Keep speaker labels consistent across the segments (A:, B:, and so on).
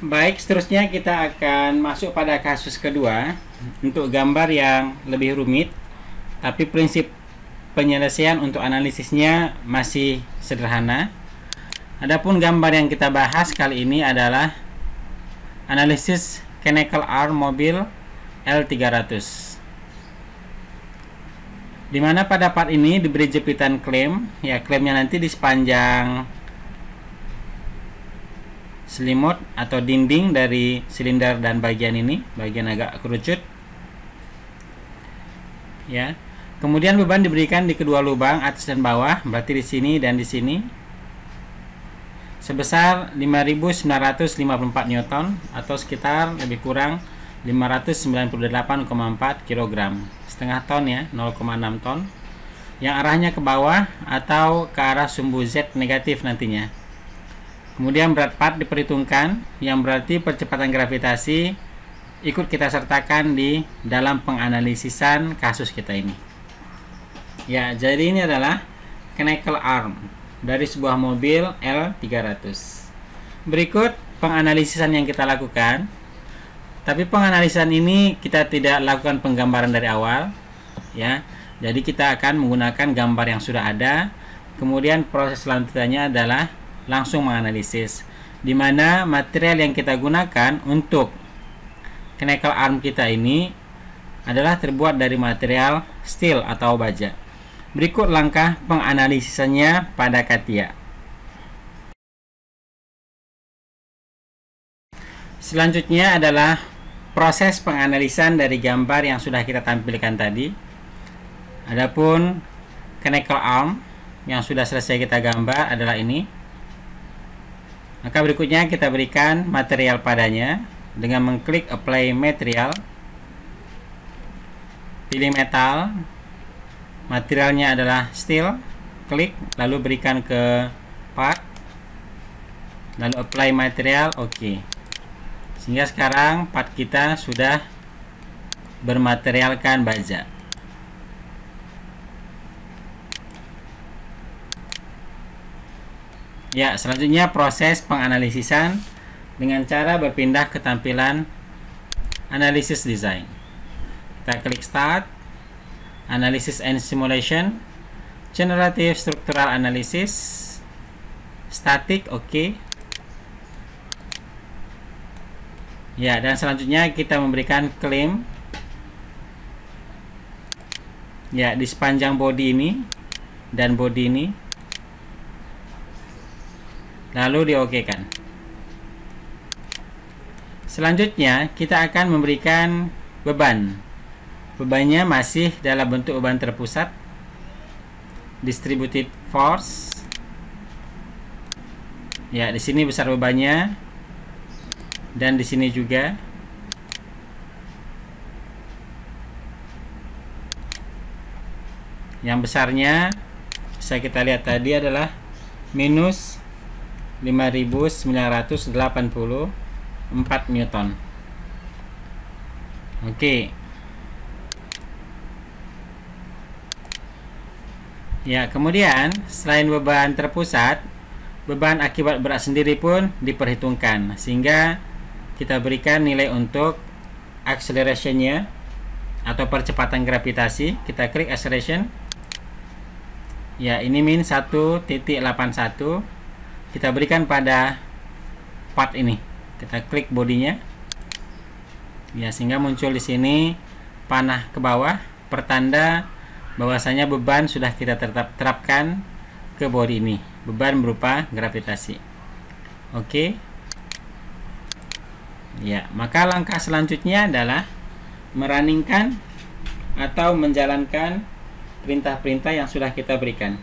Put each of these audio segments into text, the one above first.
A: Baik, seterusnya kita akan masuk pada kasus kedua untuk gambar yang lebih rumit, tapi prinsip penyelesaian untuk analisisnya masih sederhana. Adapun gambar yang kita bahas kali ini adalah analisis Canonical Arm mobil L300, dimana pada part ini diberi jepitan klem. Ya, klemnya nanti di sepanjang selimut atau dinding dari silinder dan bagian ini, bagian agak kerucut. Ya. Kemudian beban diberikan di kedua lubang atas dan bawah, berarti di sini dan di sini, sebesar 5.954 Newton atau sekitar lebih kurang 598,4 kg, setengah ton ya, 0,6 ton, yang arahnya ke bawah atau ke arah sumbu Z negatif nantinya. Kemudian berat part diperhitungkan, yang berarti percepatan gravitasi ikut kita sertakan di dalam penganalisisan kasus kita ini. Ya, jadi ini adalah Canonical Arm dari sebuah mobil L300. Berikut penganalisisan yang kita lakukan. Tapi penganalisisan ini kita tidak lakukan penggambaran dari awal, ya. Jadi kita akan menggunakan gambar yang sudah ada. Kemudian proses selanjutnya adalah langsung menganalisis, di mana material yang kita gunakan untuk Canonical Arm kita ini adalah terbuat dari material steel atau baja. Berikut langkah penganalisisannya pada CATIA. Selanjutnya adalah proses penganalisan dari gambar yang sudah kita tampilkan tadi. Adapun Canonical Arm yang sudah selesai kita gambar adalah ini. Maka berikutnya kita berikan material padanya dengan mengklik Apply Material. Pilih metal. Materialnya adalah steel. Klik, lalu berikan ke part. Lalu Apply Material, oke. Sehingga sekarang part kita sudah bermaterialkan baja. Ya, selanjutnya proses penganalisisan dengan cara berpindah ke tampilan Analysis Design. Kita klik Start, Analysis and Simulation, Generative Structural Analysis, Static, oke. Ya, dan selanjutnya kita memberikan claim. Ya, di sepanjang body ini dan body ini. Lalu di-OK-kan. Selanjutnya kita akan memberikan beban. Bebannya masih dalam bentuk beban terpusat, distributed force. Ya, di sini besar bebannya dan di sini juga. Yang besarnya bisa kita lihat tadi adalah minus 5.984 Newton. Oke. Ya, kemudian selain beban terpusat, beban akibat berat sendiri pun diperhitungkan, sehingga kita berikan nilai untuk acceleration-nya atau percepatan gravitasi. Kita klik acceleration. Ya, ini min 1.81. Kita berikan pada part ini. Kita klik bodinya. Ya, sehingga muncul di sini panah ke bawah, pertanda bahwasanya beban sudah kita terapkan ke body ini. Beban berupa gravitasi. Oke. Ya, maka langkah selanjutnya adalah merunningkan atau menjalankan perintah-perintah yang sudah kita berikan.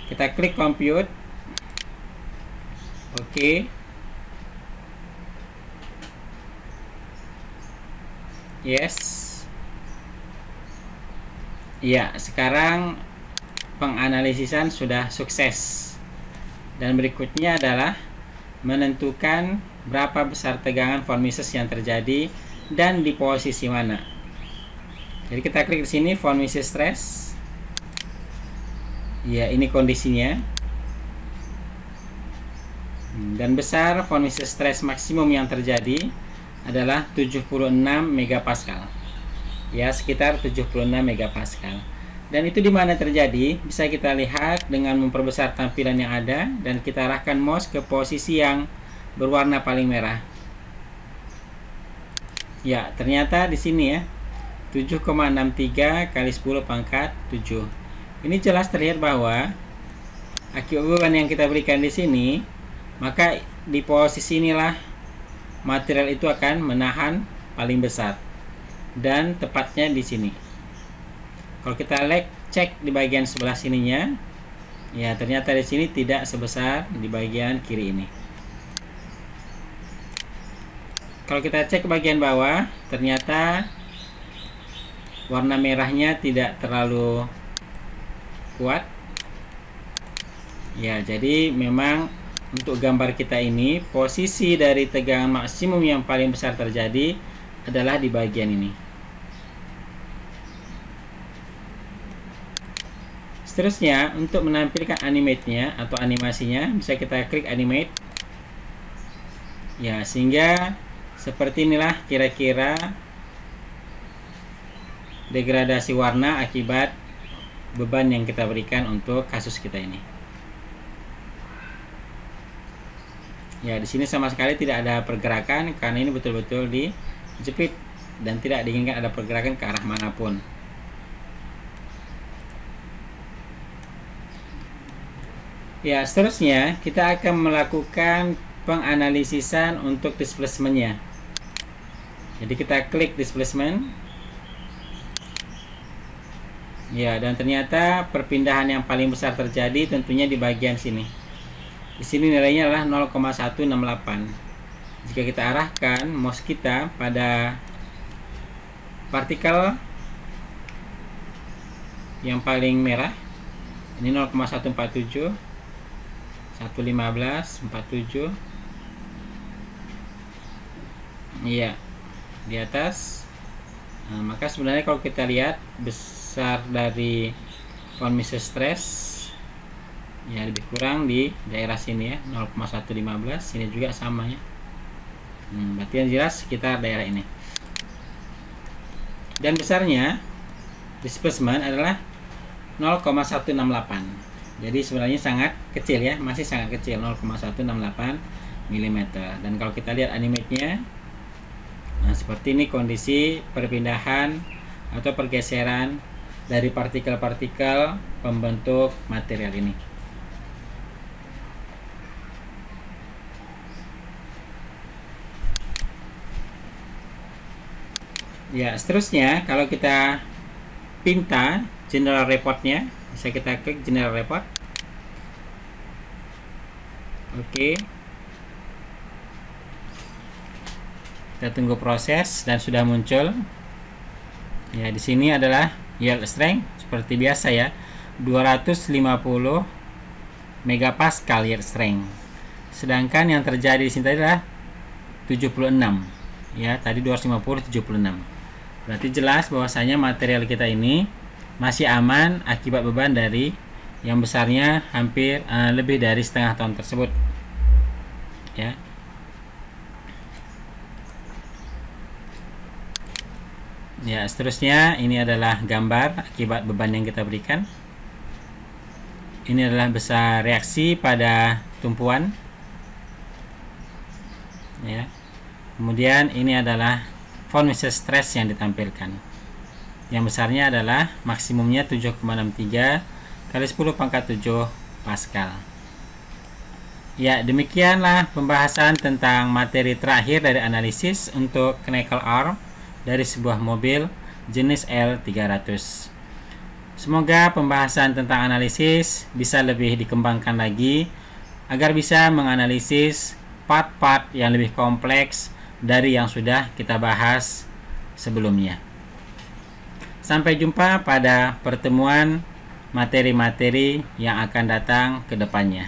A: Kita klik compute. Oke. Yes. Ya, sekarang penganalisisan sudah sukses. Dan berikutnya adalah menentukan berapa besar tegangan von-Mises yang terjadi dan di posisi mana. Jadi kita klik di sini von-Mises stress. Ya, ini kondisinya. Dan besar Von Mises stress maksimum yang terjadi adalah 76 megapascal. Ya, sekitar 76 megapascal. Dan itu di mana terjadi? Bisa kita lihat dengan memperbesar tampilan yang ada dan kita arahkan mouse ke posisi yang berwarna paling merah. Ya, ternyata di sini ya, 7,63 kali 10 pangkat 7. Ini jelas terlihat bahwa akibat beban yang kita berikan di sini, maka di posisi inilah material itu akan menahan paling besar. Dan tepatnya di sini. Kalau kita cek di bagian sebelah sininya, ya ternyata di sini tidak sebesar di bagian kiri ini. Kalau kita cek ke bagian bawah, ternyata warna merahnya tidak terlalu kuat. Ya, jadi memang untuk gambar kita ini, posisi dari tegangan maksimum yang paling besar terjadi adalah di bagian ini. Seterusnya, untuk menampilkan animate-nya atau animasinya, bisa kita klik animate. Ya, sehingga seperti inilah kira-kira degradasi warna akibat beban yang kita berikan untuk kasus kita ini. Ya, di sini sama sekali tidak ada pergerakan karena ini betul-betul dijepit dan tidak diinginkan ada pergerakan ke arah manapun. Ya, seterusnya kita akan melakukan penganalisisan untuk displacement-nya. Jadi kita klik displacement. Ya, dan ternyata perpindahan yang paling besar terjadi tentunya di bagian sini. Di sini nilainya adalah 0,168. Jika kita arahkan mouse kita pada partikel yang paling merah, ini 0,147, 115, 47. Iya, di atas. Nah, maka sebenarnya kalau kita lihat besar dari Von Mises stress, ya lebih kurang di daerah sini ya, 0,115. Sini juga sama ya. Berarti yang jelas sekitar daerah ini. Dan besarnya displacement adalah 0,168. Jadi sebenarnya sangat kecil ya, masih sangat kecil, 0,168 mm. Dan kalau kita lihat animate-nya, nah seperti ini kondisi perpindahan atau pergeseran dari partikel-partikel pembentuk material ini. Ya, seterusnya kalau kita pinta general report-nya, bisa kita klik general report. Oke. Kita tunggu proses dan sudah muncul. Ya, di sini adalah yield strength seperti biasa ya. 250 megapascal yield strength. Sedangkan yang terjadi di sini adalah 76. Ya, tadi 250 76. Berarti jelas bahwasanya material kita ini masih aman akibat beban dari yang besarnya hampir lebih dari setengah ton tersebut. Ya. Ya, seterusnya ini adalah gambar akibat beban yang kita berikan. Ini adalah besar reaksi pada tumpuan. Ya. Kemudian ini adalah Von Mises stress yang ditampilkan. Yang besarnya adalah maksimumnya 7,63 kali 10 pangkat 7 Pascal. Ya, demikianlah pembahasan tentang materi terakhir dari analisis untuk Knuckle Arm dari sebuah mobil jenis L300. Semoga pembahasan tentang analisis bisa lebih dikembangkan lagi agar bisa menganalisis part-part yang lebih kompleks dari yang sudah kita bahas sebelumnya. Sampai jumpa pada pertemuan materi-materi yang akan datang ke depannya.